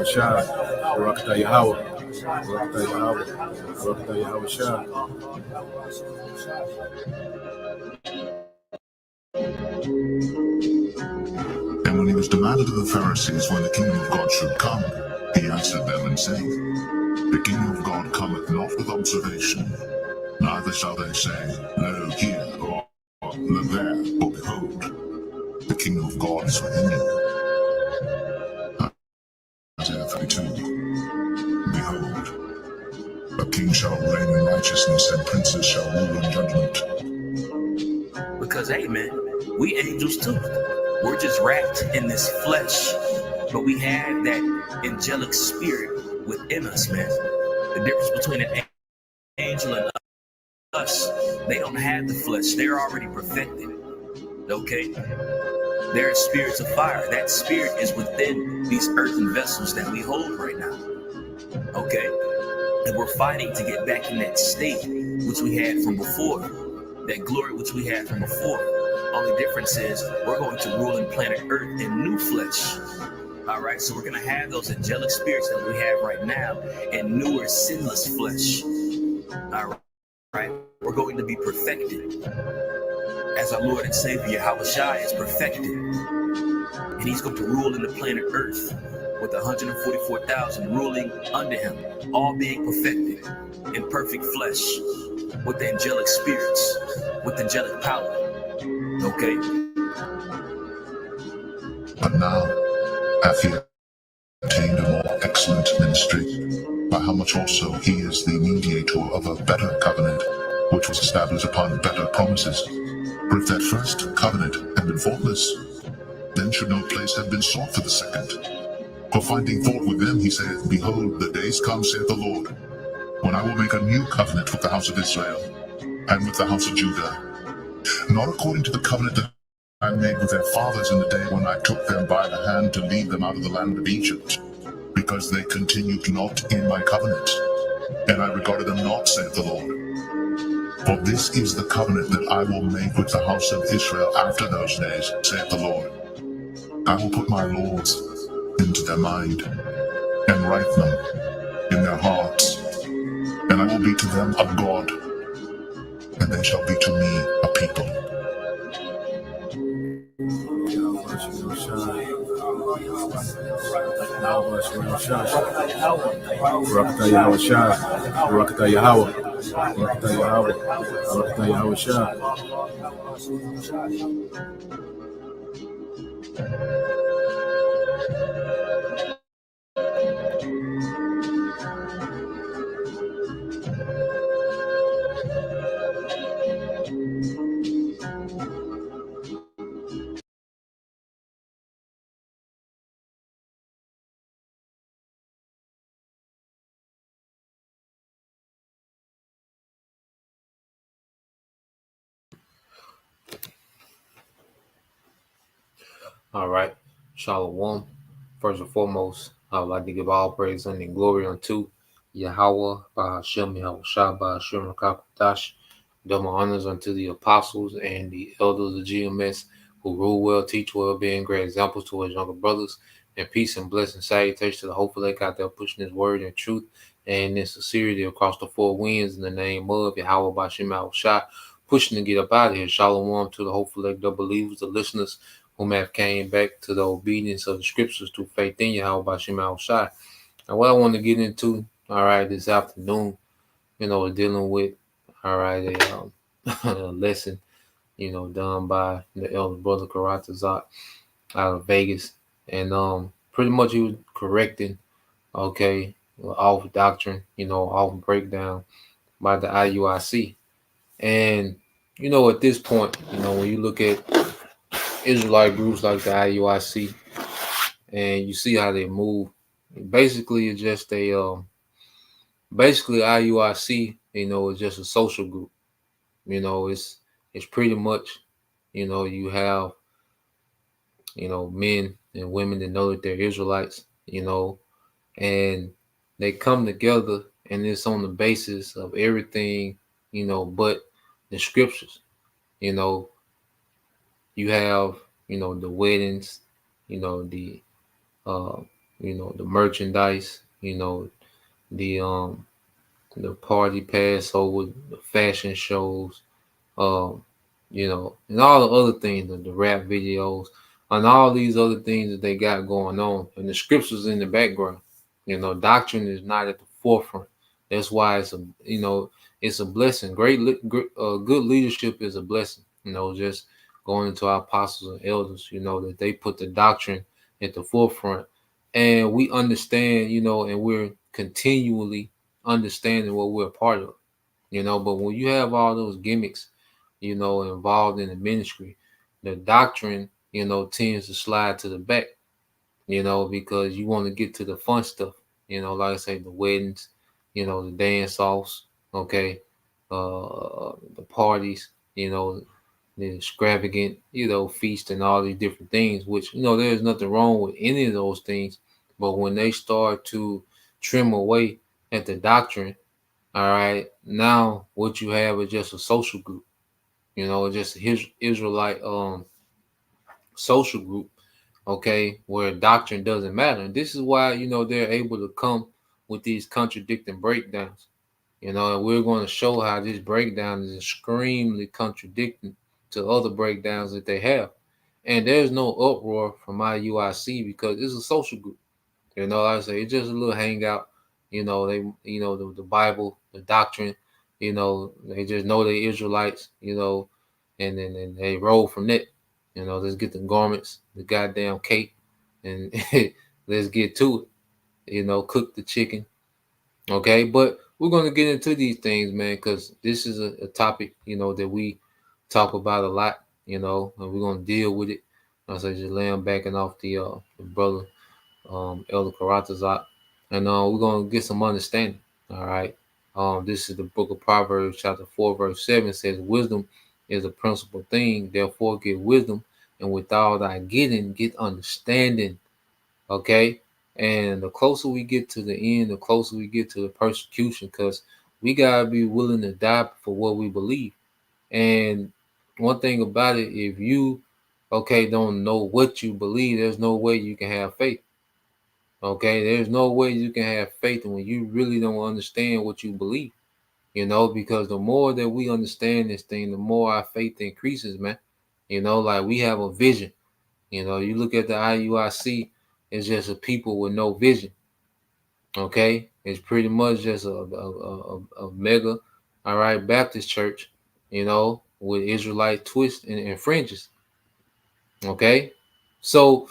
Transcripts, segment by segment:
Shah, Barakatah Yahweh, Barakatah Yahweh, Barakatah Yahweh Shah. And when he was demanded of the Pharisees when the kingdom of God should come, he answered them and said, The kingdom of God cometh not with observation, neither shall they say, Lo here, or Lo there, or behold, the kingdom of God is within you. Isaiah 32. Behold, a king shall reign in righteousness, and princes shall rule in judgment. Because, hey man, we angels too. We're just wrapped in this flesh, but we have that angelic spirit within us, man. The difference between an angel and us, they don't have the flesh. They're already perfected, okay? They're spirits of fire. That spirit is within these earthen vessels that we hold right now, okay? And we're fighting to get back in that state which we had from before, that glory which we had from before. Only difference is we're going to rule in planet Earth in new flesh. All right, so we're going to have those angelic spirits that we have right now in newer sinless flesh. All right, we're going to be perfected as our Lord and Savior Yahweh Shai is perfected, and he's going to rule in the planet Earth with 144,000 ruling under him, all being perfected in perfect flesh with the angelic spirits, with angelic power. Okay. But now hath he attained a more excellent ministry, by how much also he is the mediator of a better covenant, which was established upon better promises. For if that first covenant had been faultless, then should no place have been sought for the second. For finding fault with them, he saith, Behold, the days come, saith the Lord, when I will make a new covenant with the house of Israel, and with the house of Judah, not according to the covenant that I made with their fathers in the day when I took them by the hand to lead them out of the land of Egypt, because they continued not in my covenant, and I regarded them not, saith the Lord. For this is the covenant that I will make with the house of Israel after those days, saith the Lord. I will put my laws into their mind, and write them in their hearts, and I will be to them a God, and they shall be to me a people. Barakatah Yahweh Shah, Barakatah Yahweh, Barakatah Yahweh, Barakatah Yahweh Shah. All right. Shalom. First and foremost, I would like to give all praise and glory unto Yahweh, Bahashem, Yahweh Shah, Bahashem, Rakakadash. Double honors unto the apostles and the elders of GMS who rule well, teach well, being great examples to his younger brothers. And peace and blessing salutation to the hopeful lake out there pushing his word and truth and in sincerity across the four winds in the name of Yahweh, Bahashem, Yahweh Shah, pushing to get up out of here. Shalom to the hopeful lake, the believers, the listeners, whom have came back to the obedience of the scriptures through faith in Yahweh Bashim Al Shai. And what I want to get into, all right, this afternoon, dealing with, all right, a lesson, done by the elder brother Karatazak out of Vegas. And pretty much he was correcting, okay, off doctrine, off breakdown by the IUIC. And, at this point, when you look at Israelite groups like the IUIC, and you see how they move. Basically, it's just basically IUIC. It's just a social group. It's pretty much, you have, men and women that know that they're Israelites, and they come together, and it's on the basis of everything, but the scriptures. You have, the weddings, the the merchandise, the party pass over, the fashion shows, um, and all the other things, the rap videos, and all these other things that they got going on, and the scriptures in the background. Doctrine is not at the forefront. That's why it's a blessing. Good leadership is a blessing. Just going into our apostles and elders, that they put the doctrine at the forefront, and we understand, and we're continually understanding what we're a part of. But when you have all those gimmicks, involved in the ministry, the doctrine, tends to slide to the back, because you want to get to the fun stuff, like I say, the weddings, the dance offs, okay, the parties, the extravagant, feast and all these different things, which, there's nothing wrong with any of those things. But when they start to trim away at the doctrine, all right, now what you have is just a social group, just his Israelite social group, okay, where doctrine doesn't matter. And this is why, they're able to come with these contradicting breakdowns, and we're going to show how this breakdown is extremely contradicting to other breakdowns that they have. And there's no uproar from IUIC because it's a social group. Like I say, it's just a little hangout. They, the Bible, the doctrine, they just know they Israelites, and then they roll from that. Let's get the garments, the goddamn cake, and let's get to it. Cook the chicken. Okay, but we're going to get into these things, man, because this is a topic, that we talk about a lot, and we're going to deal with it. I say just laying backing off the brother, Elder Karatazak, and we're going to get some understanding. All right. This is the book of Proverbs, chapter 4, verse 7 says, wisdom is a principal thing. Therefore, get wisdom, and with all thy getting, get understanding. Okay. And the closer we get to the end, the closer we get to the persecution, because we got to be willing to die for what we believe. And one thing about it, if you, don't know what you believe, there's no way you can have faith. Okay, there's no way you can have faith when you really don't understand what you believe, because the more that we understand this thing, the more our faith increases, man. Like we have a vision. You look at the IUIC, it's just a people with no vision. Okay, it's pretty much just a mega, all right, Baptist church, with Israelite twists and fringes. Okay, so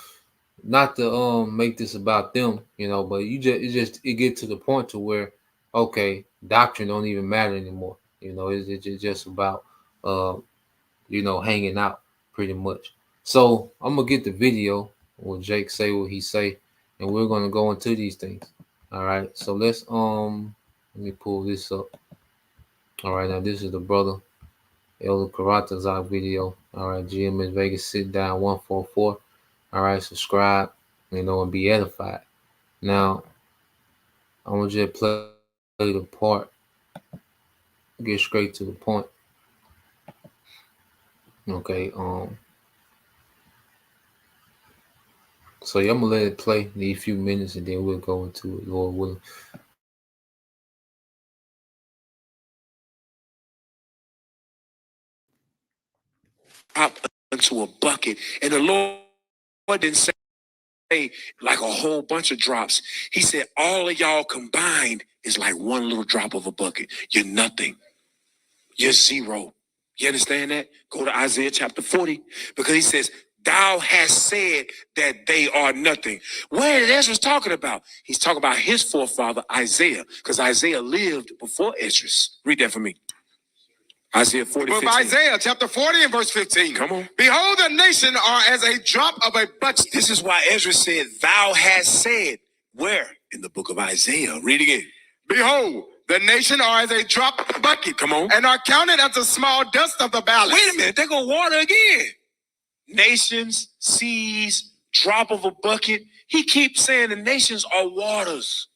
not to make this about them, but it get to the point to where, okay, doctrine don't even matter anymore. It's just about hanging out pretty much. So I'm gonna get the video where Jake say what he say, and we're gonna go into these things. All right, so let me pull this up. All right, now this is the brother Elder Karatazak video. All right, GMS Vegas sit down 144. All right, subscribe, and be edified. Now, I'm gonna just play the part, get straight to the point. Okay, so yeah, I'm gonna let it play these few minutes, and then we'll go into it, Lord willing. Up into a bucket, and the Lord didn't say like a whole bunch of drops. He said all of y'all combined is like one little drop of a bucket. You're nothing. You're zero. You understand that? Go to Isaiah chapter 40, because he says, thou hast said that they are nothing. What is Ezra talking about? He's talking about his forefather Isaiah, because Isaiah lived before Ezra. Read that for me. Isaiah 40, Book of Isaiah chapter 40 and verse 15. Come on. Behold, the nation are as a drop of a bucket. This is why Ezra said, thou hast said. Where? In the book of Isaiah. Read again. Behold, the nation are as a drop of a bucket. Come on. And are counted as the small dust of the balance. Wait a minute. They're going to water again. Nations, seas, drop of a bucket. He keeps saying the nations are waters.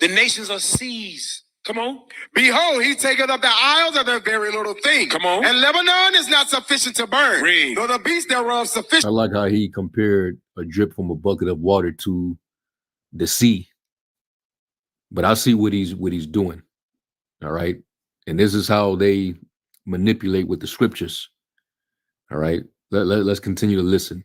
The nations are seas. Come on. Behold, he taketh up the isles of a very little thing. Come on. And Lebanon is not sufficient to burn. Read. Nor the beast thereof sufficient. I like how he compared a drip from a bucket of water to the sea, but I see what he's doing. All right. And this is how they manipulate with the scriptures. All right. Let's continue to listen.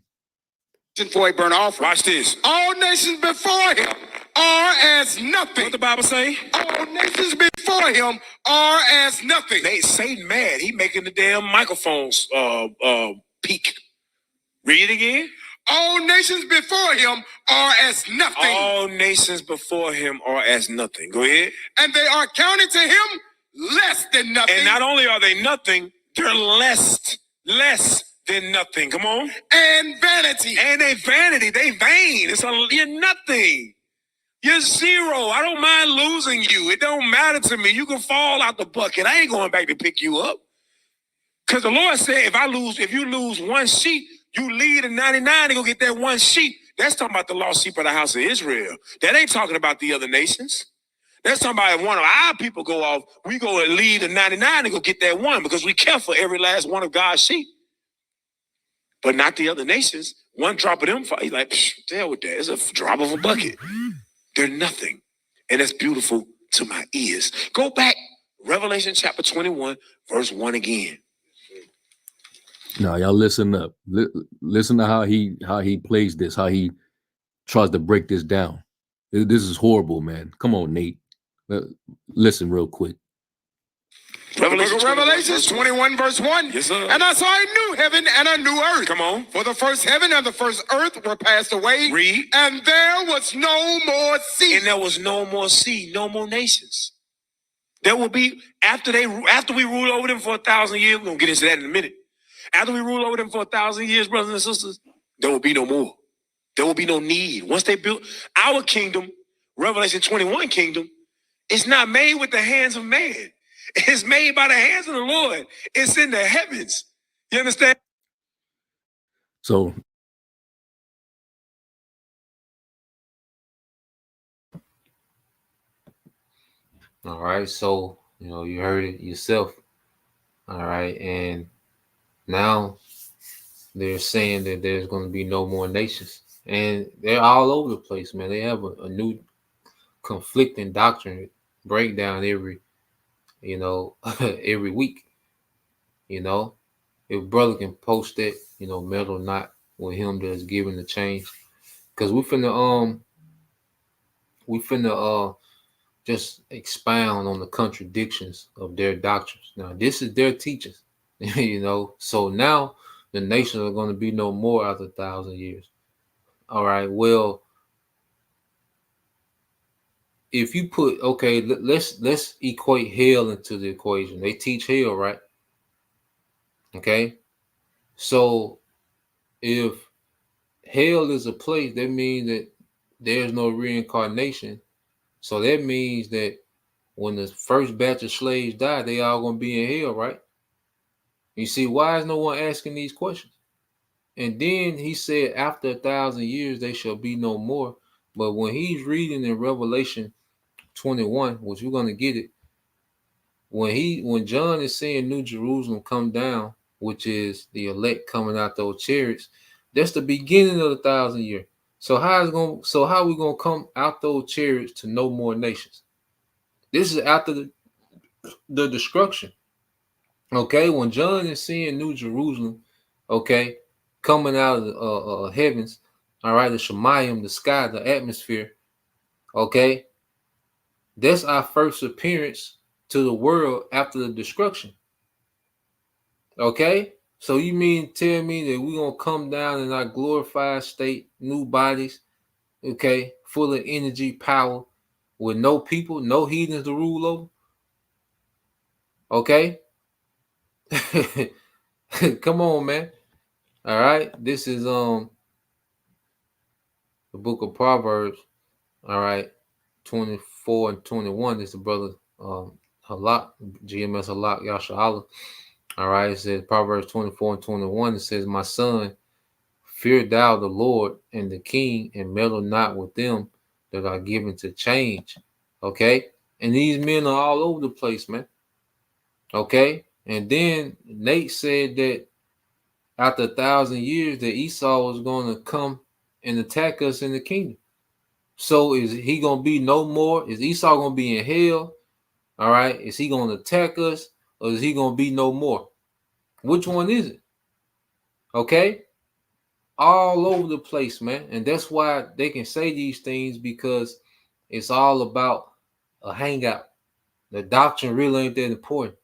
For a burnt offering. Watch this. All nations before him are as nothing. What the Bible say? All nations before him are as nothing. Satan mad. He making the damn microphones peak. Read it again. All nations before him are as nothing. All nations before him are as nothing. Go ahead. And they are counted to him less than nothing. And not only are they nothing, they're less than nothing. Come on. And vanity. And they vanity. They vain. You're nothing. You're zero. I don't mind losing you. It don't matter to me. You can fall out the bucket. I ain't going back to pick you up. Because the Lord said, if you lose one sheep, you lead the 99 to go get that one sheep. That's talking about the lost sheep of the house of Israel. That ain't talking about the other nations. That's talking about if one of our people go off, we go and lead the 99 to go get that one because we care for every last one of God's sheep. But not the other nations. One drop of them, he's like, deal with that. It's a drop of a bucket. They're nothing. And that's beautiful to my ears. Go back, Revelation chapter 21, verse 1 again. Now, y'all listen up. Listen to how he plays this, how he tries to break this down. This is horrible, man. Come on, Nate. Listen real quick. Revelation 21 verse 1. Yes, sir. And I saw a new heaven and a new earth. Come on. For the first heaven and the first earth were passed away. Read. And there was no more sea. And there was no more sea, no more nations. There will be, after we rule over them for 1,000 years, we're going to get into that in a minute. After we rule over them for 1,000 years, brothers and sisters, there will be no more. There will be no need. Once they build our kingdom, Revelation 21 kingdom, it's not made with the hands of man. It's made by the hands of the Lord. It's in the heavens. You understand? So all right, so you heard it yourself. All right, and now they're saying that there's going to be no more nations, and they're all over the place, man. They have a new conflicting doctrine breakdown every week. If brother can post that, metal not with him that's giving the change, because we finna just expound on the contradictions of their doctrines. Now this is their teachings, so now the nations are going to be no more after 1,000 years. All right, well, if you put, let's equate hell into the equation. They teach hell, right? Okay, so if hell is a place, that means that there's no reincarnation. So that means that when the first batch of slaves die, they all gonna be in hell, right? You see, why is no one asking these questions? And then he said, after 1,000 years, they shall be no more. But when he's reading in Revelation 21, which we're gonna get it, when John is saying New Jerusalem come down, which is the elect coming out those chariots, that's the beginning of the 1,000 year. So how are we gonna come out those chariots to no more nations? This is after the destruction. Okay, when John is seeing New Jerusalem, coming out of the heavens, all right, the Shemayim, the sky, the atmosphere, that's our first appearance to the world after the destruction. Okay, so you mean tell me that we're gonna come down in our glorified state, new bodies, full of energy, power, with no people, no heathens to rule over? Okay. Come on, man. All right, this is the book of Proverbs, all right, 24 and 21. This is the brother Halak, GMS Halak Yashala. All right, it says Proverbs 24 and 21. It says, my son, fear thou the Lord and the king, and meddle not with them that are given to change. Okay, and these men are all over the place, man. Okay, and then Nate said that after 1,000 years that Esau was going to come and attack us in the kingdom. So is he gonna be no more? Is Esau gonna be in hell? All right. Is he gonna attack us, or is he gonna be no more? Which one is it? Okay. All over the place, man. And that's why they can say these things, because it's all about a hangout. The doctrine really ain't that important.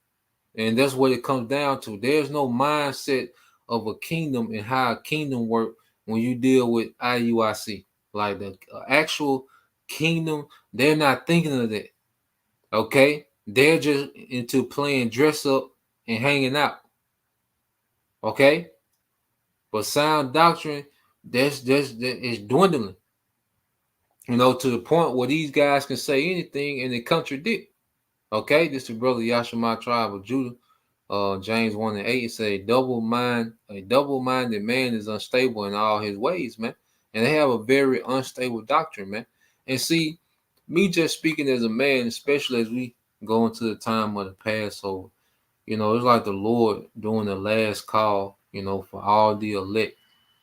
And that's what it comes down to. There's no mindset of a kingdom and how a kingdom work when you deal with IUIC. Like the actual kingdom, they're not thinking of that. Okay? They're just into playing dress up and hanging out. Okay? But sound doctrine, that's is dwindling. You know, to the point where these guys can say anything and they contradict. Okay, this is brother Yashima tribe of Judah. James 1:8 say a double-minded man is unstable in all his ways, man. And they have a very unstable doctrine, man. And see, me just speaking as a man, especially as we go into the time of the Passover, you know, it's like the Lord doing the last call, you know, for all the elect,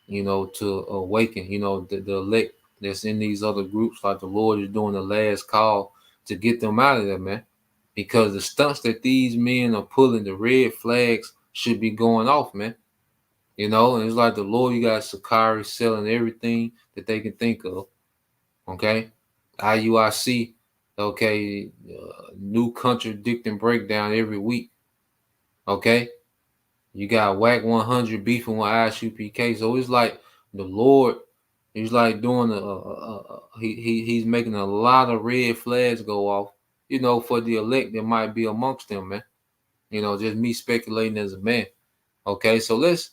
you know, to awaken, you know, the elect that's in these other groups, like the Lord is doing the last call to get them out of there, man. Because the stunts that these men are pulling, the red flags should be going off, man. You know, and it's like the Lord, you got Sakari selling everything that they can think of. Okay. IUIC, okay, new contradicting breakdown every week. Okay. You got WAC 100 beefing with ISUPK. So it's like the Lord, he's like doing he's making a lot of red flags go off, you know, for the elect that might be amongst them, man. You know, just me speculating as a man. Okay, so let's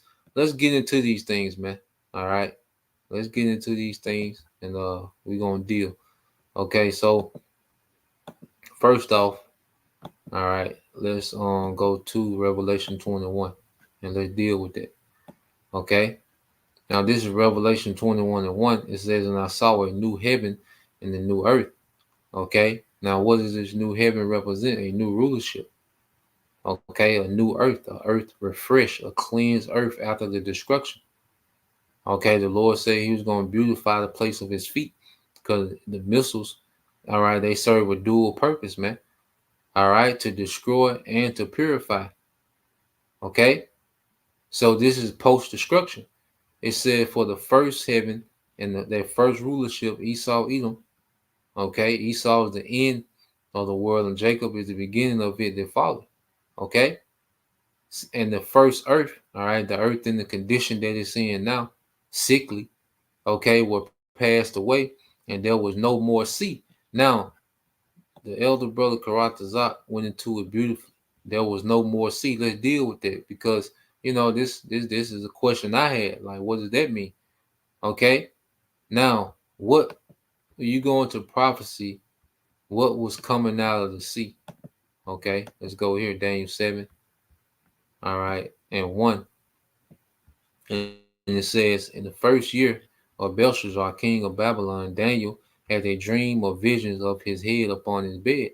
get into these things, man. All right. Let's get into these things and we're gonna deal. Okay, so first off, all right, let's go to Revelation 21 and let's deal with that. Okay. Now this is Revelation 21:1. It says, and I saw a new heaven and a new earth. Okay. Now what does this new heaven represent? A new rulership. Okay, a new earth, a earth refreshed, a cleansed earth after the destruction. Okay, the Lord said he was going to beautify the place of his feet, because the missiles, all right, they serve a dual purpose, man. All right, to destroy and to purify. Okay, so this is post-destruction. It said for the first heaven and their first rulership, Esau, Edom. Okay, Esau is the end of the world, and Jacob is the beginning of it that followed. Okay, and the first earth, all right, the earth in the condition that it's in now, sickly, okay, were passed away, and there was no more sea. Now, the elder brother Karatazak went into it beautifully. There was no more sea. Let's deal with that, because you know this is a question I had. Like, what does that mean? Okay, now what you go into prophecy? What was coming out of the sea? Okay, let's go here, Daniel 7. All right, and 1. And it says, in the first year of Belshazzar, king of Babylon, Daniel had a dream or visions of his head upon his bed.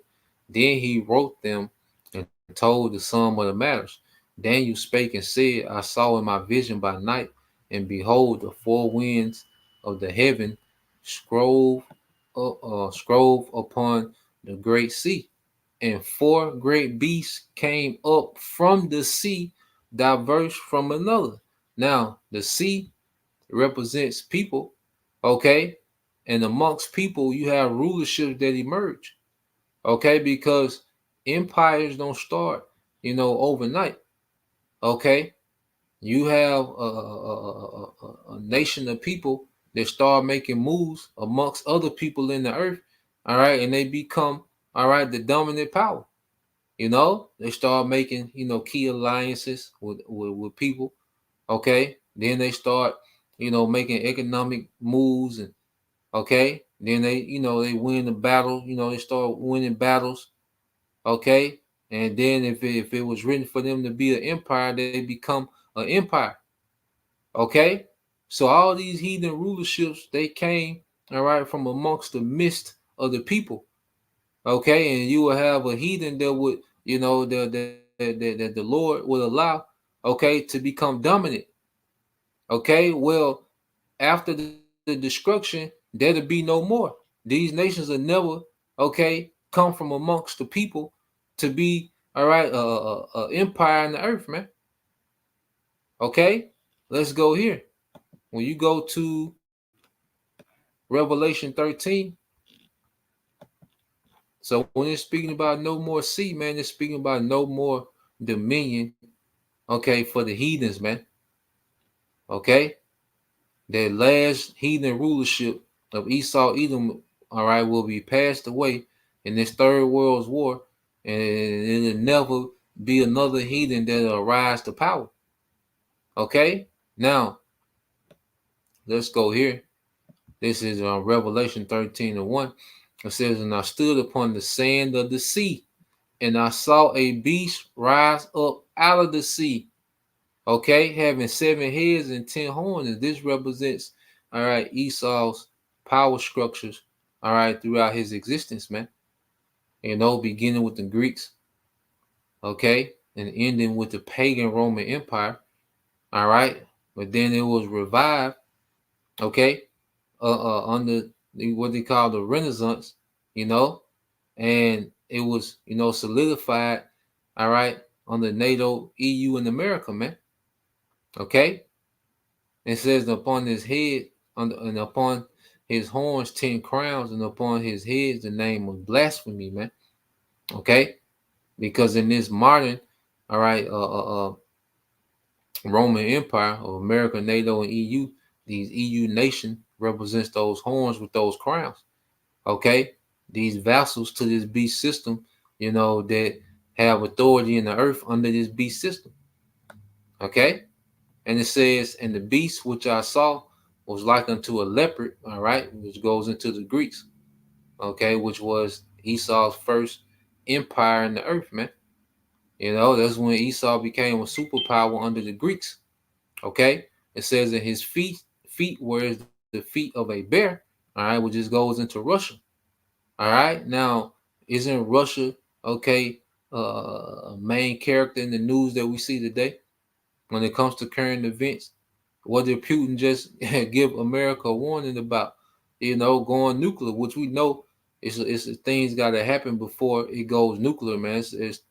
Then he wrote them and told the sum of the matters. Daniel spake and said, I saw in my vision by night, and behold, the four winds of the heaven scrove upon the great sea, and four great beasts came up from the sea, diverse from another. Now, the sea represents people, okay? And amongst people, you have rulerships that emerge, okay? Because empires don't start, you know, overnight, okay? You have a nation of people that start making moves amongst other people in the earth, all right? And they become, all right, the dominant power. You know, they start making, you know, key alliances with people. Okay. Then they start, you know, making economic moves, and okay. Then they, you know, they win the battle, you know, they start winning battles. Okay. And then if it was written for them to be an empire, they become an empire. Okay. So all these heathen rulerships, they came, all right, from amongst the midst of the people. Okay, and you will have a heathen that would, you know, that the Lord will allow, okay, to become dominant. Okay, well, after the destruction, there'll be no more. These nations are never, okay, come from amongst the people to be, all right, empire in the earth, man. Okay, let's go here. When you go to Revelation 13, so when it's speaking about no more sea, man, it's speaking about no more dominion, okay, for the heathens, man. Okay, that last heathen rulership of Esau, Edom, all right, will be passed away in this third world's war, and it'll never be another heathen that'll rise to power. Okay, now let's go here. This is Revelation 13:1. It says, "And I stood upon the sand of the sea, and I saw a beast rise up out of the sea, okay, having 7 heads and 10 horns." And this represents, all right, Esau's power structures, all right, throughout his existence, man. You know, beginning with the Greeks, okay, and ending with the pagan Roman Empire, all right. But then it was revived, okay, under what they call the Renaissance, you know, and it was, you know, solidified, all right, under NATO, EU, and America, man. Okay, it says upon his head, and upon his horns 10 crowns, and upon his head the name of blasphemy, man. Okay, because in this modern, all right, Roman Empire of America, NATO, and EU, these EU nation represents those horns with those crowns. Okay, these vassals to this beast system, you know, that have authority in the earth under this beast system. Okay, and it says, "And the beast which I saw was like unto a leopard," all right, which goes into the Greeks, okay, which was Esau's first empire in the earth, man. You know, that's when Esau became a superpower under the Greeks. Okay, it says that his feet were the feet of a bear, all right, which just goes into Russia. All right, now isn't Russia, okay, a main character in the news that we see today when it comes to current events? What did Putin just give America a warning about? You know, going nuclear, which we know it's things got to happen before it goes nuclear, man.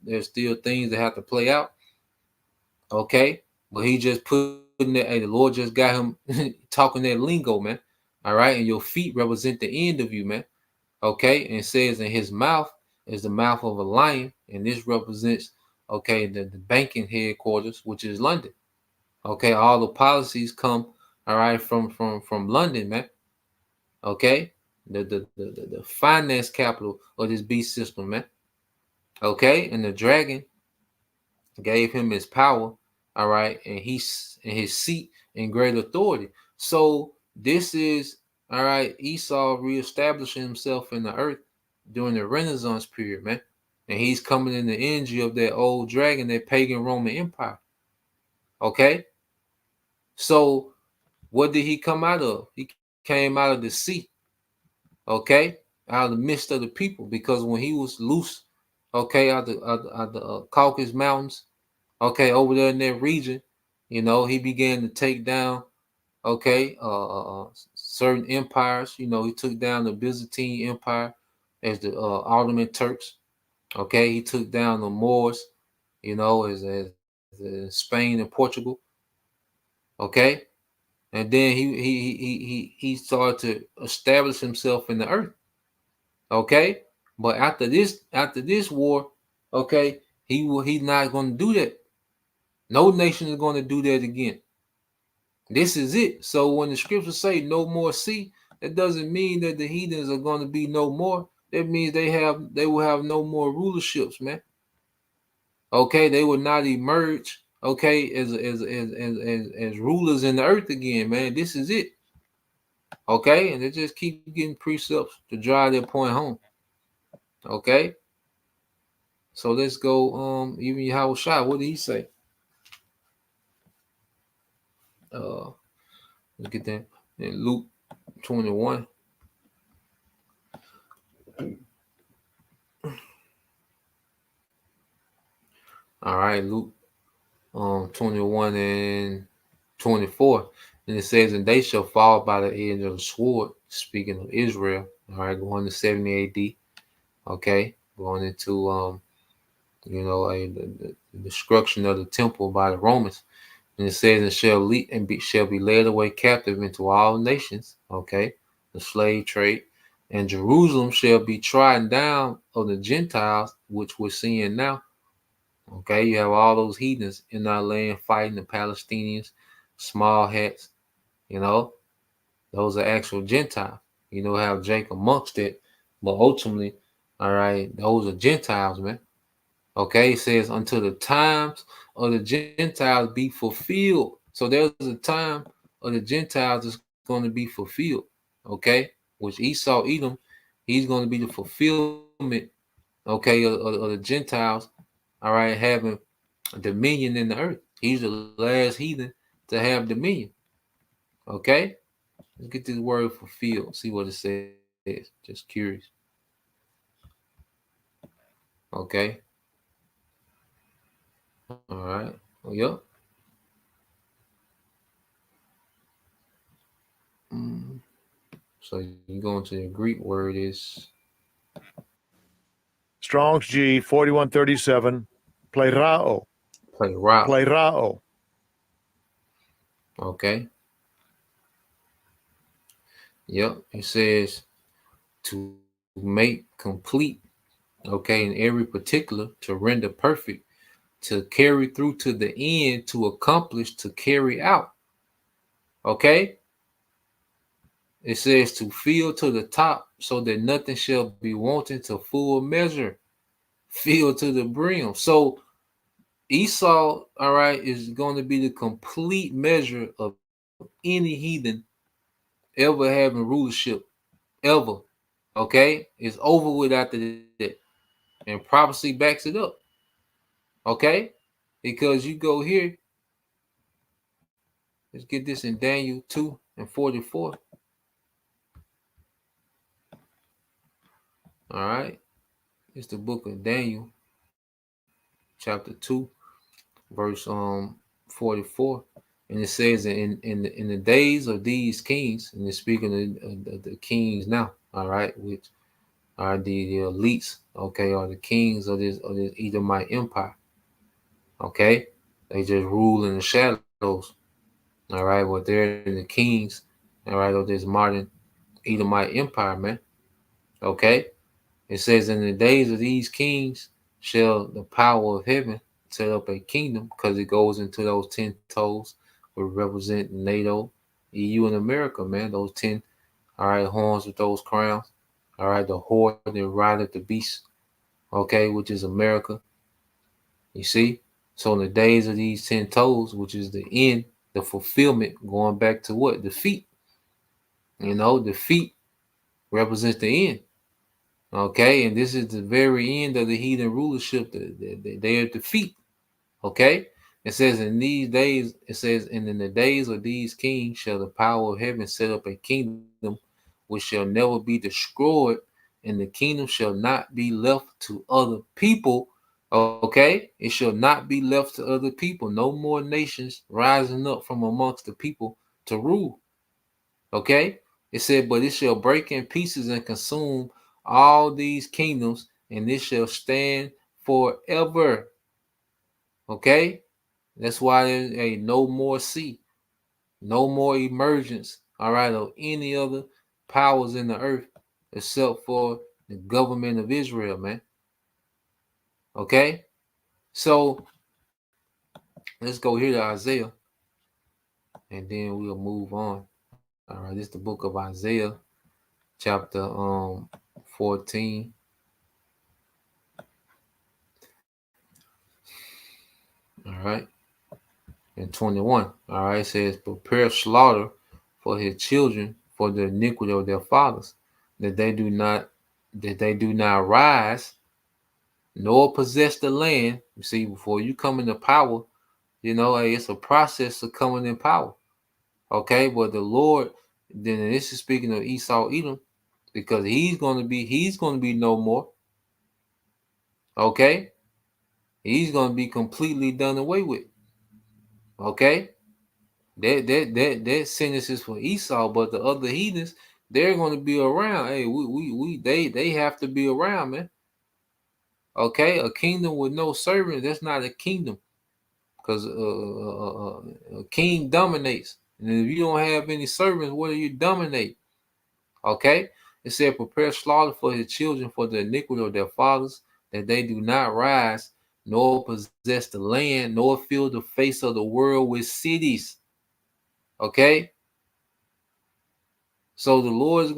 There's still things that have to play out. Okay, but he just putting that. Hey, the Lord just got him talking that lingo, man. All right, and your feet represent the end of you, man. Okay, and it says in his mouth is the mouth of a lion, and this represents, okay, the banking headquarters, which is London. Okay, all the policies come, all right, from London, man. Okay, the finance capital of this beast system, man. Okay, and the dragon gave him his power, all right, and he's in his seat and great authority. So this is, all right, Esau reestablishing himself in the earth during the Renaissance period, man. And he's coming in the energy of that old dragon, that pagan Roman Empire. Okay, so what did he come out of? He came out of the sea, okay, out of the midst of the people, because when he was loose, okay, out the Caucasus Mountains, okay, over there in that region, you know, he began to take down, okay, certain empires. You know, he took down the Byzantine Empire as the Ottoman Turks. Okay, he took down the Moors, you know, as Spain and Portugal. Okay, and then he started to establish himself in the earth. Okay, but after this war, okay, he's not going to do that. No nation is going to do that again. This is it. So when the scriptures say no more sea, that doesn't mean that the heathens are going to be no more. That means they will have no more rulerships, man. Okay, they will not emerge, okay, as rulers in the earth again, man. This is it. Okay, and they just keep getting precepts to drive their point home. Okay. So let's go. Even Yahweh Shai, what did he say? Let's get that in Luke 21. All right, Luke 21 and 24. And it says, and they shall fall by the edge of the sword, speaking of Israel, all right, going to 70 AD, okay, going into, the destruction of the temple by the Romans. And it says, and shall be led away captive into all nations, okay, the slave trade. And Jerusalem shall be trodden down of the Gentiles, which we're seeing now. Okay, you have all those heathens in our land fighting the Palestinians, small hats, those are actual Gentiles. Have Jacob amongst it, but ultimately, all right, those are Gentiles, man. Okay, it says until the times of the Gentiles be fulfilled. So there's a time of the Gentiles is going to be fulfilled. Okay, which Esau, Edom, he's going to be the fulfillment. Okay, of the Gentiles. All right, having dominion in the earth. He's the last heathen to have dominion. Okay, let's get this word fulfilled. See what it says. Just curious. Okay. All right. Well, yep. So you go into the Greek word is Strong's G 4137, plerao. plerao. Plerao. Okay. Yep. It says to make complete. Okay, in every particular, to render perfect, to carry through to the end, to accomplish, to carry out. Okay. It says to fill to the top so that nothing shall be wanting, to full measure, fill to the brim. So Esau, all right, is going to be the complete measure of any heathen ever having rulership, ever. Okay? It's over with after that. And prophecy backs it up. Okay? Because you go here, let's get this in Daniel 2 and 44. All right. It's the book of Daniel, chapter 2, verse 44. And it says in the days of these kings, and it's speaking of the kings now, all right, which are the elites, okay, are the kings of this Edomite empire. Okay. They just rule in the shadows. All right, but they're the kings, all right, of this modern Edomite empire, man. Okay. It says, in the days of these kings shall the power of heaven set up a kingdom, because it goes into those 10 toes, which represent NATO, EU, and America, man. Those 10, all right, horns with those crowns. All right, the horde that rideth the beast, okay, which is America. You see? So in the days of these 10 toes, which is the end, the fulfillment, going back to what? The feet. The feet represents the end. Okay, and this is the very end of the heathen rulership. They are at the feet. Okay, it says in these days, it says, and in the days of these kings shall the power of heaven set up a kingdom which shall never be destroyed, and the kingdom shall not be left to other people. Okay, it shall not be left to other people. No more nations rising up from amongst the people to rule. Okay, it said, but it shall break in pieces and consume all these kingdoms, and it shall stand forever. Okay, that's why there's a no more sea, no more emergence, all right, of any other powers in the earth except for the government of Israel, man. Okay, so let's go here to Isaiah, and then we'll move on. All right, this is the book of Isaiah, chapter 14. All right, and 21. All right, it says, prepare slaughter for his children for the iniquity of their fathers, that they do not rise nor possess the land. You see, before you come into power, it's a process of coming in power. Okay, but the Lord, then this is speaking of Esau, Edom, because he's going to be no more. Okay, he's going to be completely done away with. Okay, That sentence is for Esau, but the other heathens, they're going to be around. Hey, they have to be around, man. Okay, a kingdom with no servant, that's not a kingdom, because a king dominates, and if you don't have any servants, what do you dominate? Okay, it said, prepare slaughter for his children for the iniquity of their fathers, that they do not rise, nor possess the land, nor fill the face of the world with cities. Okay, so the Lord is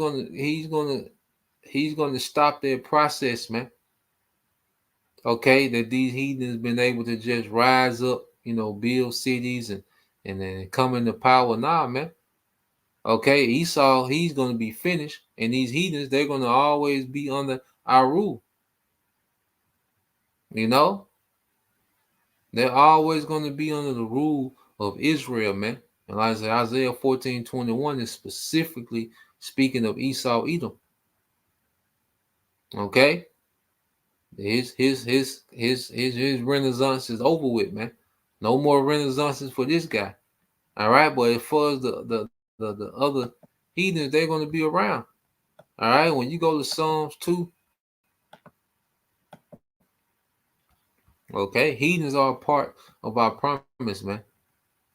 he's gonna stop that process, man. Okay, that these heathens been able to just rise up, build cities and then come into power. Nah, man. Okay, Esau, he's gonna be finished, and these heathens, they're gonna always be under our rule. They're always gonna be under the rule of Israel, man. And like I said, Isaiah 14:21 is specifically speaking of Esau, Edom. Okay. His renaissance is over with, man. No more renaissances for this guy. All right, but as far as the other heathens, they're going to be around. All right, when you go to Psalms 2, okay, heathens are a part of our promise, man.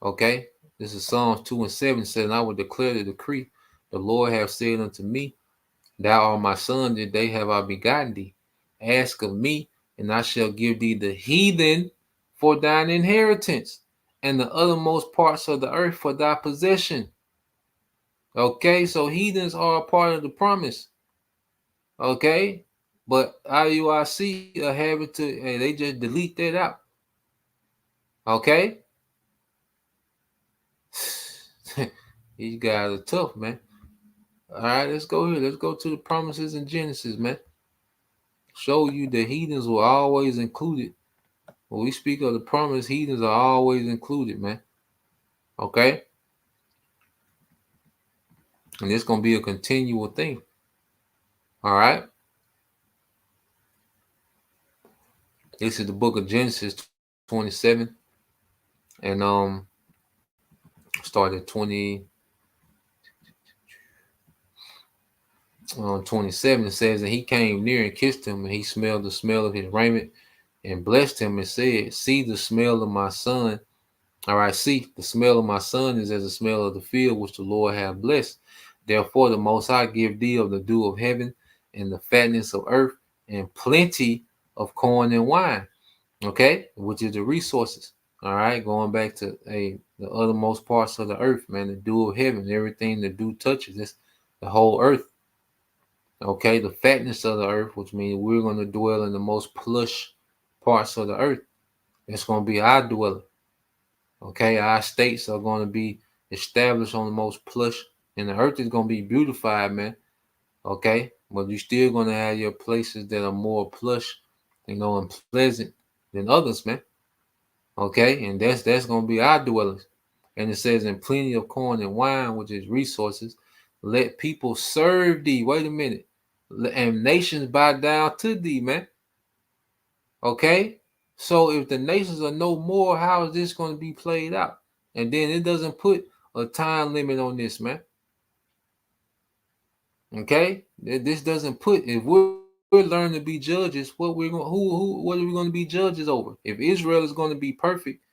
Okay, this is Psalms 2:7 says, "I will declare the decree. The Lord hath said unto me, Thou art my son, today have I begotten thee. Ask of me, and I shall give thee the heathen for thine inheritance, and the uttermost parts of the earth for thy possession." Okay, so heathens are a part of the promise. Okay, but IUIC are having to, they just delete that out. Okay, these guys are tough, man. All right, let's go here. Let's go to the promises in Genesis, man. Show you the heathens were always included. When we speak of the promise, heathens are always included, man. Okay? And it's going to be a continual thing. All right? This is the book of Genesis 27. And start at 27. It says, "And he came near and kissed him, and he smelled the smell of his raiment, and blessed him, and said, See the smell of my son. All right, see, the smell of my son is as the smell of the field which the Lord hath blessed. Therefore, the Most High give thee of the dew of heaven, and the fatness of earth, and plenty of corn and wine." Okay, which is the resources. All right, going back to the othermost parts of the earth, man, the dew of heaven, everything the dew touches, it's the whole earth. Okay, the fatness of the earth, which means we're going to dwell in the most plush parts of the earth. It's going to be our dwelling. Okay, our states are going to be established on the most plush, and the earth is going to be beautified, man. Okay, but you're still going to have your places that are more plush, and pleasant than others, man. Okay, and that's going to be our dwellings. And it says, "In plenty of corn and wine, which is resources, let people serve thee." Wait a minute. "And nations bow down to thee," man. Okay, so if the nations are no more, how is this going to be played out? And then it doesn't put a time limit on this, man. Okay, this doesn't put, if we're learning to be judges, what are we going to be judges over? If Israel is going to be perfect,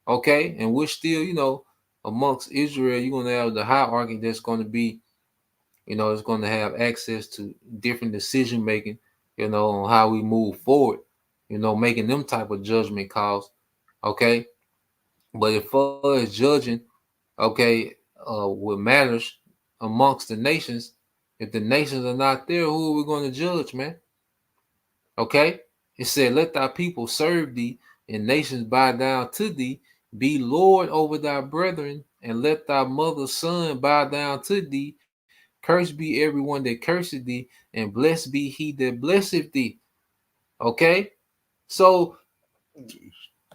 okay, and we're still, amongst Israel, you're going to have the hierarchy that's going to be, it's going to have access to different decision making, on how we move forward, making them type of judgment calls, okay. But as far as judging, okay, what matters amongst the nations, if the nations are not there, who are we going to judge, man? Okay, it said, "Let thy people serve thee, and nations bow down to thee. Be Lord over thy brethren, and let thy mother's son bow down to thee. Cursed be everyone that curseth thee, and blessed be he that blesseth thee." Okay, so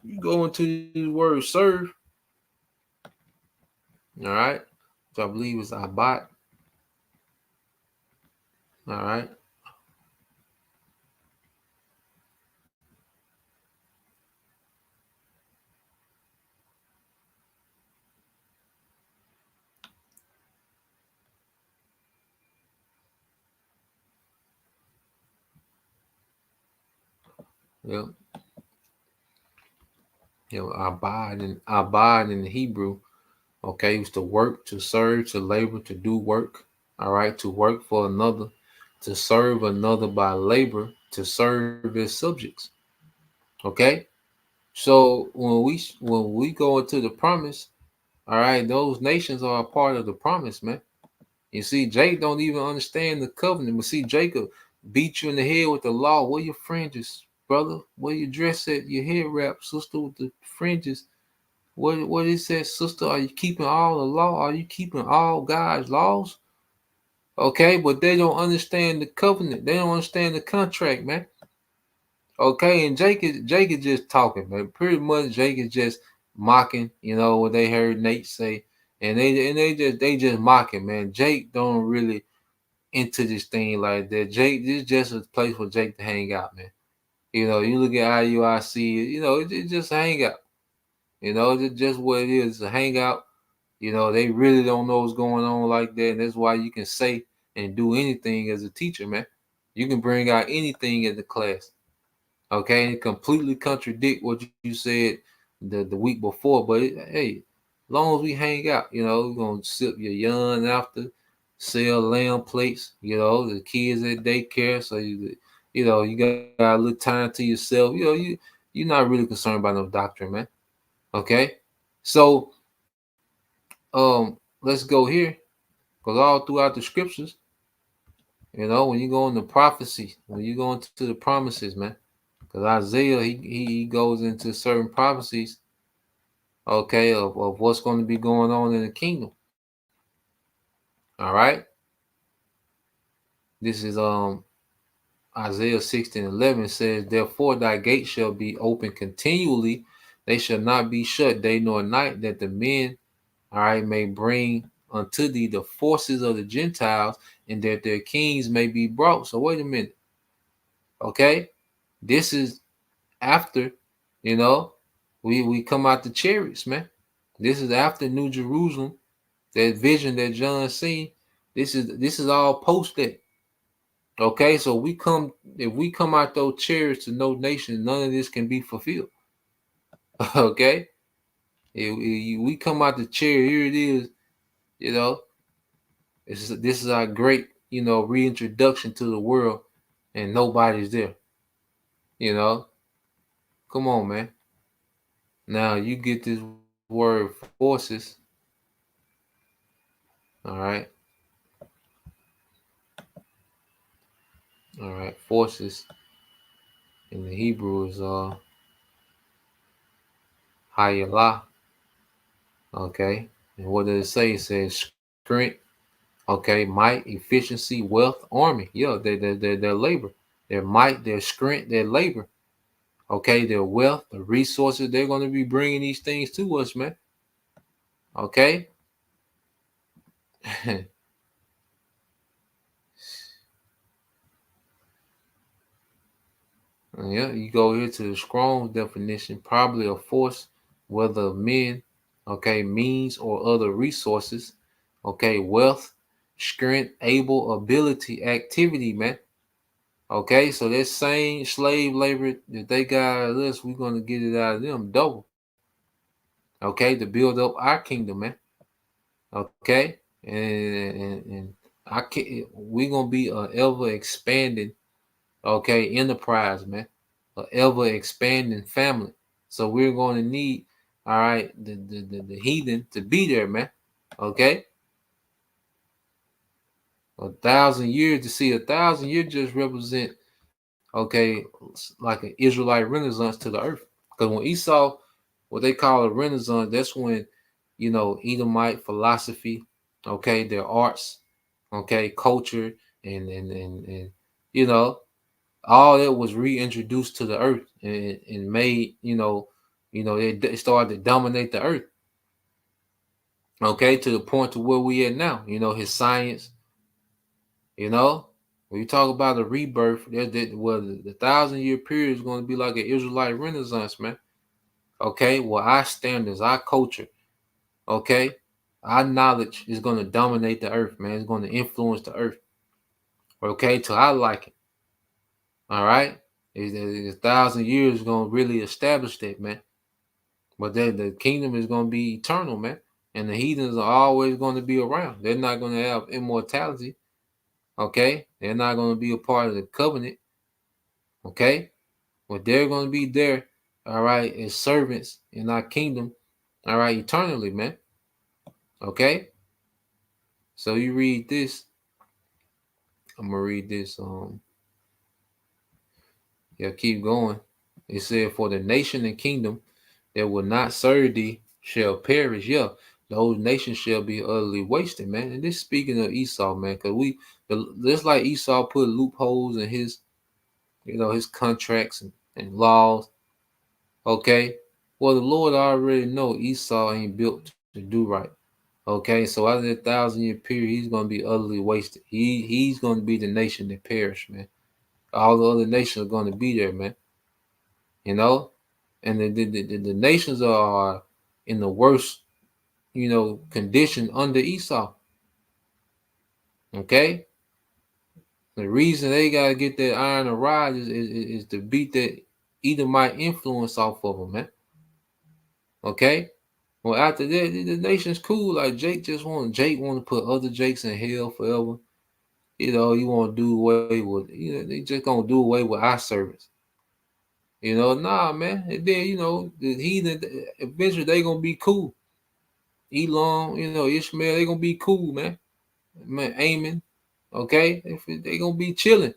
you go into the word serve, all right, which I believe is abat. All right. Yeah. Abad in the Hebrew, okay, was to work, to serve, to labor, to do work. All right, to work for another, to serve another by labor, to serve as subjects. Okay. So when we go into the promise, all right, those nations are a part of the promise, man. You see, Jake don't even understand the covenant. But see, Jacob beat you in the head with the law. Where your fringes, brother? Where your dress at? Your head wrap, sister, with the fringes. What it says, sister? Are you keeping all the law? Are you keeping all God's laws? Okay, but they don't understand the covenant. They don't understand the contract, man. Okay, and Jake is just talking, man. Pretty much Jake is just mocking, you know, what they heard Nate say. And they just mocking, man. Jake don't really into this thing like that. Jake, this is just a place for Jake to hang out, man. You know, you look at IUIC, you know, it's just a hangout. You know, it's just what it is, a hangout. You know, they really don't know what's going on like that. And that's why you can say and do anything as a teacher, man. You can bring out anything in the class. Okay, and completely contradict what you said the week before. But hey, as long as we hang out, you know, we're gonna sip your yarn after, sell lamb plates, you know, the kids at daycare, so you know, you got a little time to yourself. You know, you're not really concerned about no doctrine, man. Okay, so let's go here, because all throughout the scriptures, you know, when you go into prophecy, when you go into the promises, man. Because Isaiah, he goes into certain prophecies, okay, of what's going to be going on in the kingdom. All right. This is Isaiah 16:11 says, therefore thy gate shall be open continually, they shall not be shut day nor night, that the men, all right, may bring unto thee the forces of the Gentiles, and that their kings may be brought. So wait a minute. Okay. This is after, you know, we come out the chariots, man. This is after New Jerusalem, that vision that John seen. This is all post that. Okay, so if we come out those chariots to no nation, none of this can be fulfilled. Okay, if we come out the chariot, here it is. You know, this is our great, you know, reintroduction to the world, and nobody's there. You know, come on, man. Now you get this word forces. All right. All right. Forces in the Hebrew is Hayalah. Okay. And what does it say? It says strength, okay, might, efficiency, wealth, army. Yeah, their labor. Their might, their strength, their labor. Okay, their wealth, the resources, they're going to be bringing these things to us, man. Okay. Yeah, you go here to the Strong's definition, probably a force, whether men, okay, means or other resources, okay, wealth, strength, able, ability, activity, man. Okay, so that same slave labor that they got out of us, we're gonna get it out of them double. Okay, to build up our kingdom, man. Okay, and I can we're gonna be an ever expanding, okay, enterprise, man, an ever expanding family. So we're going to need, all right, the heathen to be there, man. Okay, 1,000 years, to see 1,000 years just represent, okay, like an Israelite renaissance to the earth. Because when Esau, what they call a renaissance, that's when, you know, Edomite philosophy, okay, their arts, okay, culture, and you know, all that was reintroduced to the earth and made, it started to dominate the earth. Okay, to the point to where we at now. You know, his science. You know, when you talk about the rebirth, the 1,000-year period is going to be like an Israelite renaissance, man. Okay, well, our standards, our culture, okay, our knowledge is going to dominate the earth, man. It's going to influence the earth. Okay, to our liking. All right. A 1,000 years is gonna really establish that, man. But then the kingdom is gonna be eternal, man. And the heathens are always going to be around. They're not going to have immortality. Okay, they're not going to be a part of the covenant. Okay, but they're going to be there, all right, as servants in our kingdom, all right, eternally, man. Okay, so you read this. I'm gonna read this. Yeah, keep going. It said, "For the nation and kingdom that will not serve thee shall perish." Yeah, those nations shall be utterly wasted, man. And this speaking of Esau, man, because just like Esau put loopholes in his, his contracts and laws. Okay, well, the Lord already know Esau ain't built to do right. Okay, so out of that 1,000-year period, he's gonna be utterly wasted. He's gonna be the nation that perish, man. All the other nations are gonna be there, man. And the nations are in the worst, condition under Esau. Okay, the reason they gotta get that iron of rod is to beat that Edomite influence off of them, man. Okay. Well, after that, the nation's cool. Like Jake want to put other Jakes in hell forever. You want to do away with, they just gonna do away with our servants. Nah, man. And then, the heathen, eventually they gonna be cool. Elon, Ishmael, they gonna be cool, man. Man, Amen. Okay, they gonna be chilling.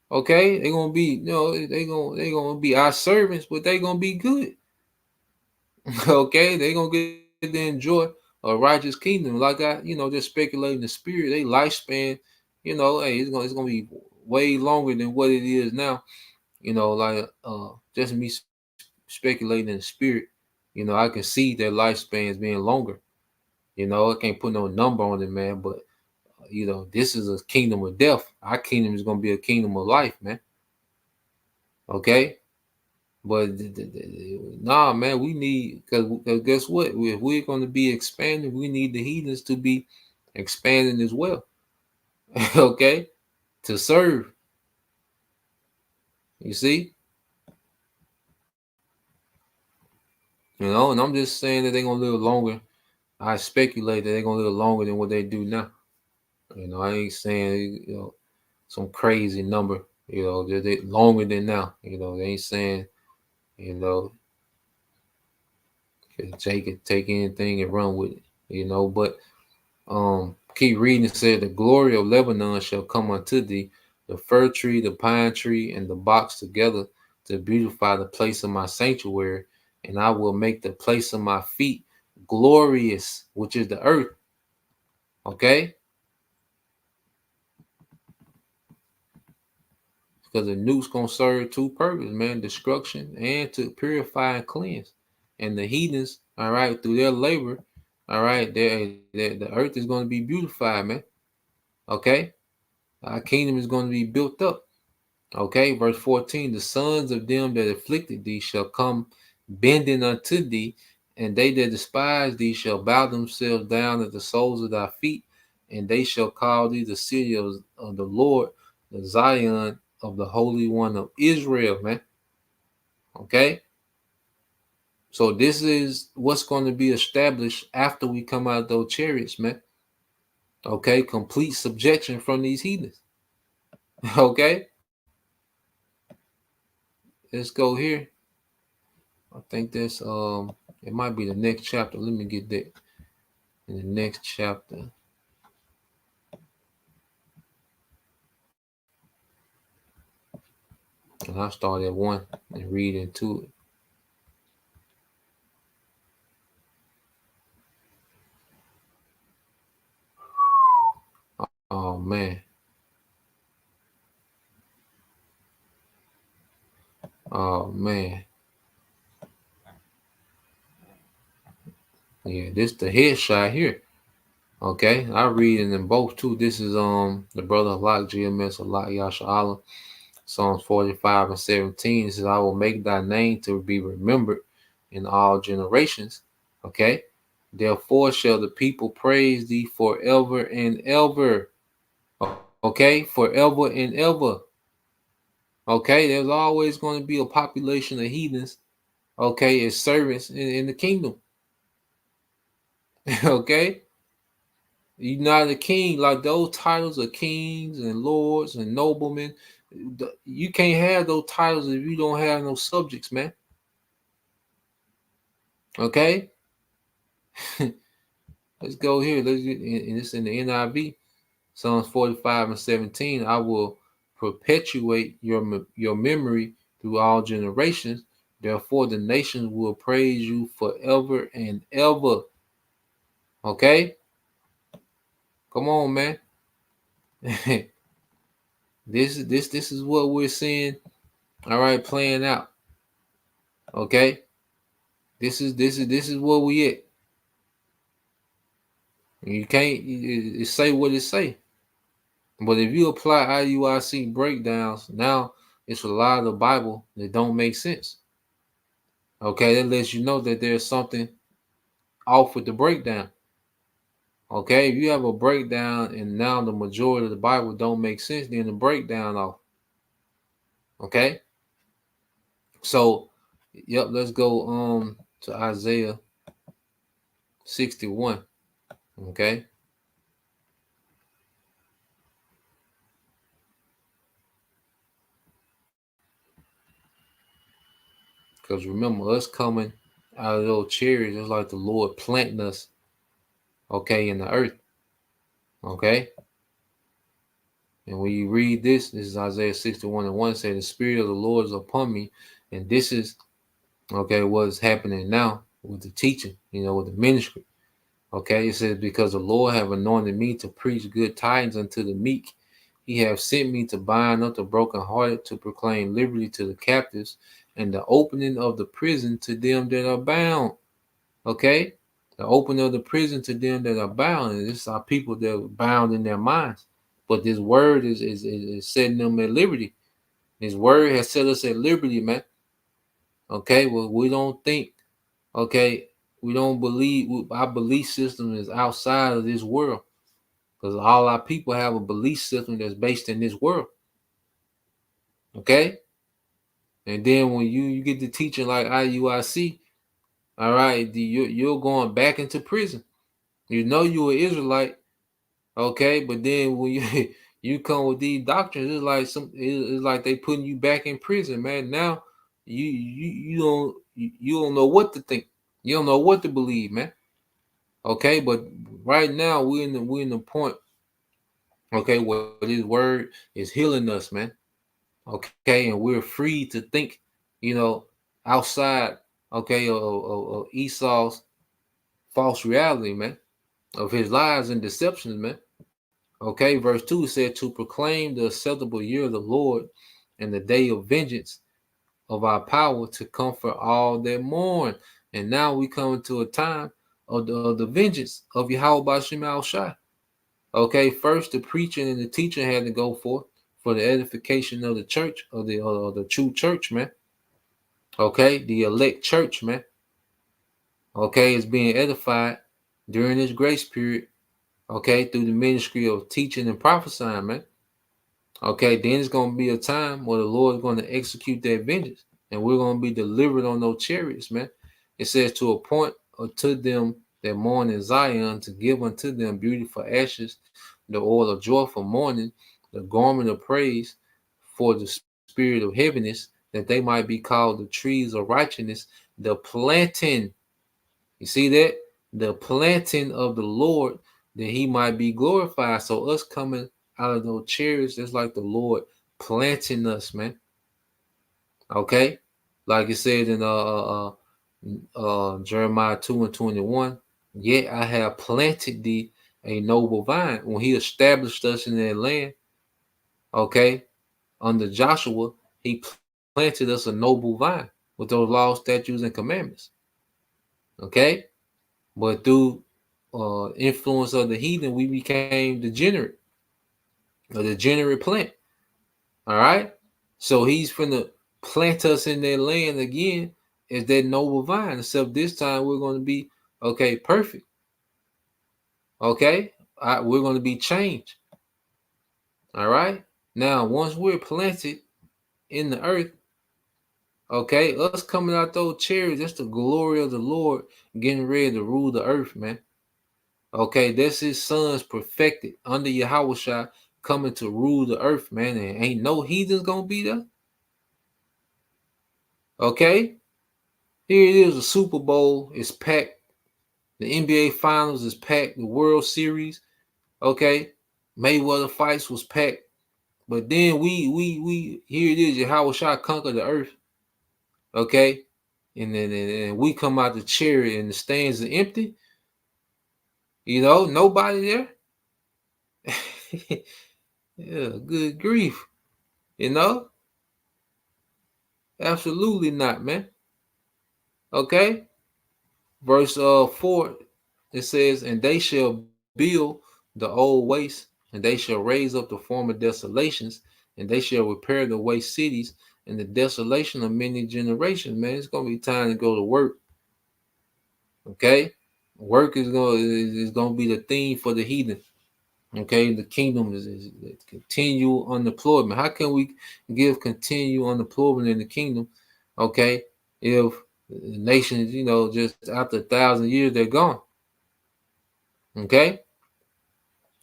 Okay, they gonna be, they gonna be our servants, but they gonna be good. Okay, they gonna get to enjoy a righteous kingdom. Like just speculating the spirit, they lifespan, hey, it's gonna be way longer than what it is now. Just me speculating in the spirit, I can see their lifespans being longer. I can't put no number on it, man, but this is a kingdom of death. Our kingdom is gonna be a kingdom of life, man. Okay. But nah, man, we need, because guess what? If we're going to be expanding, we need the heathens to be expanding as well. Okay, to serve. You see, and I'm just saying that they're gonna live longer. I speculate that they're gonna live longer than what they do now. I ain't saying some crazy number. They're longer than now. They ain't saying Jake could take anything and run with it. But keep reading. It said, "The glory of Lebanon shall come unto thee, the fir tree, the pine tree, and the box together to beautify the place of my sanctuary, and I will make the place of my feet glorious, which is the earth." Okay, because the nuke's gonna serve two purposes, man: destruction and to purify and cleanse. And the heathens, all right, through their labor, all right, the earth is going to be beautified, man. Okay, our kingdom is going to be built up. Okay, verse 14: "The sons of them that afflicted thee shall come bending unto thee, and they that despise thee shall bow themselves down at the soles of thy feet, and they shall call thee the city of the Lord, the Zion of the Holy One of Israel," man. Okay, so this is what's going to be established after we come out of those chariots, man. Okay, complete subjection from these heathens. Okay, let's go here. I think that's it might be the next chapter. Let me get that. In the next chapter. And I start at 1 and read into it. Oh man. Oh man. Yeah, this the headshot here. Okay, I read in them both too. This is the brother Halak GMS Halak Yasha'Allah, Psalms 45 and 17. It says, "I will make thy name to be remembered in all generations." Okay, "Therefore shall the people praise thee forever and ever." Okay, forever and ever. Okay, there's always going to be a population of heathens, okay, as servants in the kingdom. Okay, you're not a king. Like those titles of kings and lords and noblemen, you can't have those titles if you don't have no subjects, man. Okay, let's go here. Let's get and it's in the NIV, Psalms 45:17. I will perpetuate your memory through all generations. Therefore, the nations will praise you forever and ever. Okay, come on, man. This is what we're seeing. All right, playing out. Okay, this is where we at. You can't it say what it say. But if you apply IUIC breakdowns, now it's a lot of the Bible that don't make sense. Okay, that lets you know that there's something off with the breakdown. Okay, if you have a breakdown and now the majority of the Bible don't make sense, then the breakdown off. Okay, so yep, let's go to Isaiah 61. Okay. Because remember, us coming out of those chariots is like the Lord planting us, okay, in the earth. Okay. And when you read this is Isaiah 61:1, say the Spirit of the Lord is upon me. And this is okay, what's happening now with the teaching, with the ministry. Okay, it says, because the Lord have anointed me to preach good tidings unto the meek. He have sent me to bind up the brokenhearted, to proclaim liberty to the captives, and the opening of the prison to them that are bound. Okay, the opening of the prison to them that are bound. And this are people that are bound in their minds. But this word is setting them at liberty. His word has set us at liberty, man. Okay, well, we don't think, okay, we don't believe, our belief system is outside of this world. Because all our people have a belief system that's based in this world. Okay? And then when you get to teaching like IUIC, all right, you're going back into prison. You know you're an Israelite, okay, but then when you you come with these doctrines, it's like they putting you back in prison, man. Now you don't know what to think. You don't know what to believe, man. Okay, but right now we're in the point, okay, where this word is healing us, man. Okay, and we're free to think, outside, okay, of Esau's false reality, man, of his lies and deceptions, man. Okay, verse 2 said, to proclaim the acceptable year of the Lord and the day of vengeance of our power, to comfort all that mourn. And now we come into a time of the vengeance of Yahweh B'Shem Al-Shai. Okay, first the preaching and the teaching had to go forth for the edification of the church, of the true church, man. Okay, the elect church, man. Okay, is being edified during this grace period. Okay, through the ministry of teaching and prophesying, man. Okay, then it's going to be a time where the Lord is going to execute that vengeance, and we're going to be delivered on those chariots, man. It says to appoint to them that mourn in Zion, to give unto them beautiful ashes, the oil of joy for mourning, the garment of praise for the spirit of heaviness, that they might be called the trees of righteousness, the planting. You see that? The planting of the Lord, that he might be glorified. So us coming out of those chariots, it's like the Lord planting us, man. Okay? Like it said in Jeremiah 2:21, yet I have planted thee a noble vine. When he established us in that land, okay, under Joshua, he planted us a noble vine with those laws, statutes, and commandments. Okay? But through influence of the heathen, we became degenerate, a degenerate plant. All right? So he's finna plant us in that land again as that noble vine, except this time we're going to be, okay, perfect. Okay? We're going to be changed. All right? Now, once we're planted, in the earth. Okay, us coming out those chariots, that's the glory of the Lord getting ready to rule the earth, man. Okay, that's his sons perfected under Yahushua coming to rule the earth, man. And ain't no heathens gonna be there. Okay, here it is, a Super Bowl is packed. The NBA Finals is packed. The World Series, okay, Mayweather fights was packed. But then we here it is, Yahushua conquer the earth, okay, and then we come out the chariot and the stands are empty. You know, nobody there. Yeah, good grief. You know, absolutely not, man. Okay, verse 4, it says, and they shall build the old waste, and they shall raise up the former desolations, and they shall repair the waste cities and the desolation of many generations. Man, it's gonna be time to go to work. Okay, work is gonna be the theme for the heathen. Okay, the kingdom is continual unemployment. How can we give continual unemployment in the kingdom? Okay, if the nations, you know, just after 1,000 years they're gone. Okay,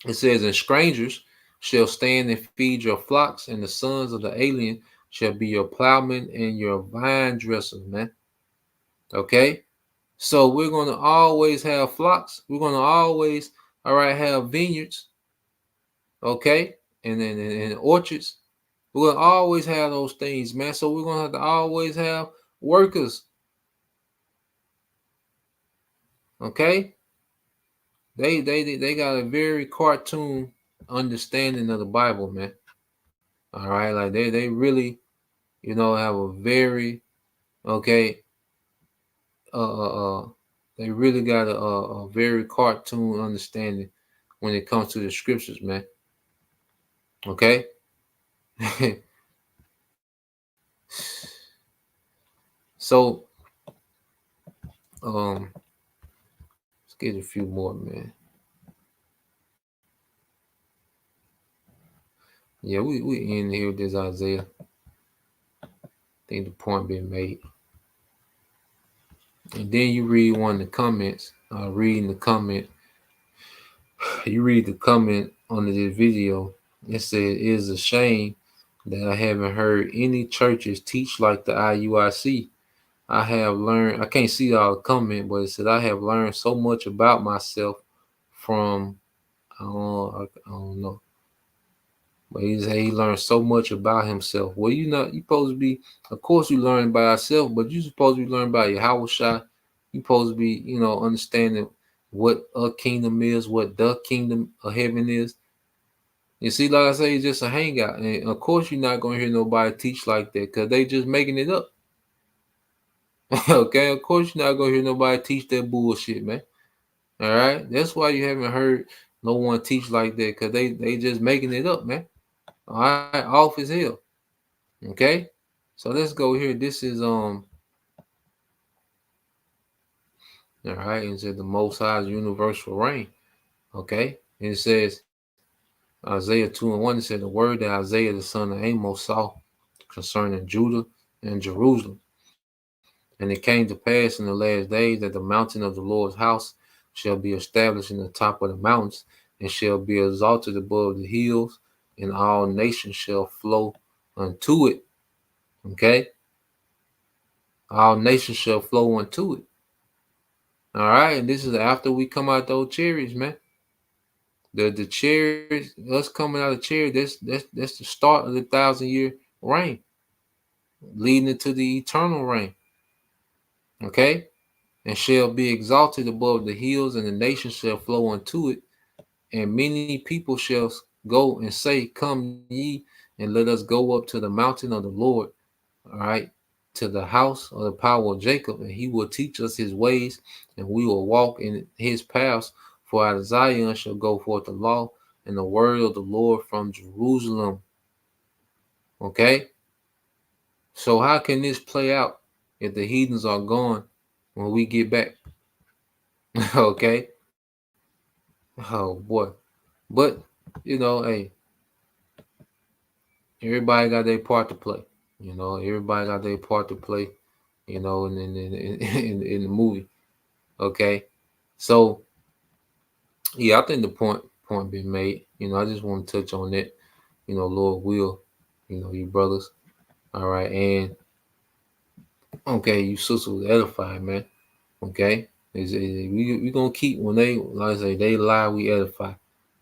it says, and strangers shall stand and feed your flocks, and the sons of the alien shall be your plowmen and your vine dressers, man. Okay, so we're gonna always have flocks. We're gonna always, all right, have vineyards. Okay, and then in orchards, we're gonna always have those things, man. So we're gonna have to always have workers. Okay, they got a very cartoon understanding of the Bible, man. All right, like they really, you know, have a very okay, they really got a very cartoon understanding when it comes to the scriptures, man. Okay. So let's get a few more, man. Yeah, we in here with this Isaiah. I think the point been made. And then you read one of the comments. Reading the comment. You read the comment under this video. It said, it is a shame that I haven't heard any churches teach like the IUIC. I have learned, I can't see all the comment, but it said, I have learned so much about myself from, I don't know. But he learned so much about himself. Well, you supposed to be, of course you learn by yourself, but you supposed to be learning by Yahushua. You supposed to be, you know, understanding what a kingdom is, what the kingdom of heaven is. You see, like I say, it's just a hangout. And of course you're not going to hear nobody teach like that because they just making it up. Okay, of course you're not going to hear nobody teach that bullshit, man. All right, that's why you haven't heard no one teach like that because they just making it up, man. All right, off as hell. Okay, so let's go here. This is all right. It said the Most High's universal reign. Okay, and it says Isaiah 2:1. It said the word that Isaiah the son of Amos saw concerning Judah and Jerusalem. And it came to pass in the last days that the mountain of the Lord's house shall be established in the top of the mountains, and shall be exalted above the hills, and all nations shall flow unto it. Okay, all nations shall flow unto it. All right, and this is after we come out those chariots, man. The chariots, us coming out of chariots, that's the start of the 1,000-year reign, leading into the eternal reign. Okay, and shall be exalted above the hills, and the nations shall flow unto it, and many people shall go and say, come ye, and let us go up to the mountain of the Lord. All right, to the house of the power of Jacob, and he will teach us his ways, and we will walk in his paths. For out of Zion shall go forth the law and the word of the Lord from Jerusalem. Okay, so how can this play out if the heathens are gone when we get back? Okay, oh boy, but you know, hey, everybody got their part to play. You know, everybody got their part to play. You know, in the movie. Okay, so yeah, I think the point been made. You know, I just want to touch on that. You know, Lord will. You know, you brothers. All right, and okay, you sisters was edified, man. Okay, we gonna keep when they like I say they lie, we edify.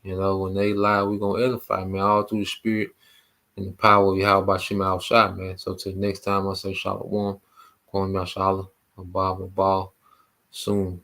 You know, when they lie, we gonna edify, man, all through the spirit and the power of Yahweh Shema Al Shai, man. So till next time I say Shalom, Kwame Yashala, Abba Ball, soon.